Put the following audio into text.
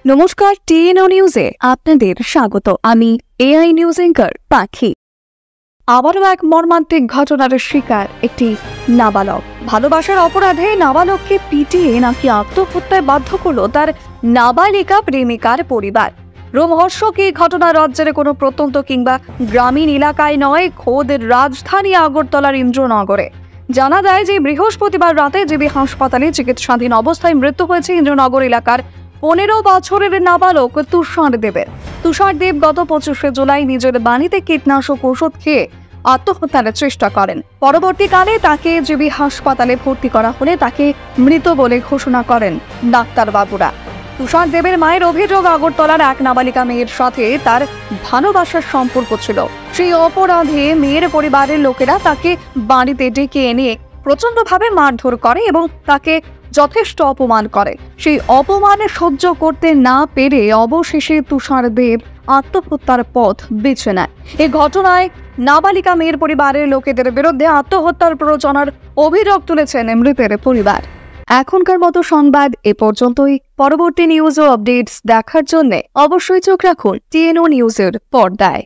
নমস্কার, টিএনও নিউজে আপনাদের স্বাগত। আমি এআই নিউজ অ্যাঙ্কার পাখি। আবারও এক মর্মান্তিক ঘটনার শিকার একটি নাবালক। ভালোবাসার অপরাধে নাবালককে পিটিয়ে নাকি আত্মহত্যায় বাধ্য করল তার নাবালিকা প্রেমিকার পরিবার। রোমহর্ষক এই ঘটনা রাজ্যের কোনো প্রত্যন্ত কিংবা গ্রামীণ এলাকায় নয়, খোদ রাজধানী আগরতলার ইন্দ্রনগরে। জানা যায় যে বৃহস্পতিবার রাতে জিবি হাসপাতালে চিকিৎসাধীন অবস্থায় মৃত্যু হয়েছে ইন্দ্রনগর এলাকার 15 বছরের নাবালক তুষার দেবের। তুষার দেব গত 25 জুলাই নিজের বাড়িতে কীটনাশক ওষুধ খেয়ে আত্মহত্যার চেষ্টা করেন। পরবর্তীকালে তাকে জিবি হাসপাতালে ভর্তি করা হলে তাকে মৃত বলে ঘোষণা করেন ডাক্তারবাবুরা। তুষার দেবের মায়ের অভিযোগ, আগরতলার এক নাবালিকা মেয়ের সাথে তার ভালোবাসার সম্পর্ক ছিল। সেই অপরাধে মেয়ের পরিবারের লোকেরা তাকে বাড়িতে ডেকে এনে প্রচন্ডভাবে মারধর করে এবং তাকে যথেষ্ট অপমান করে। সেই অপমানে সহ্য করতে না পেরে অবশেষে তুষার দেব আত্মহত্যার পথ বেছে নেয়। এই ঘটনায় নাবালিকা মেয়ের পরিবারের লোকেদের বিরুদ্ধে আত্মহত্যার প্ররোচনার অভিযোগ তুলেছেন মৃতের পরিবার। এখনকার মতো সংবাদ এ পর্যন্তই। পরবর্তী নিউজ ও আপডেটস দেখার জন্য অবশ্যই চোখ রাখুন টিএনও নিউজের পর্দায়।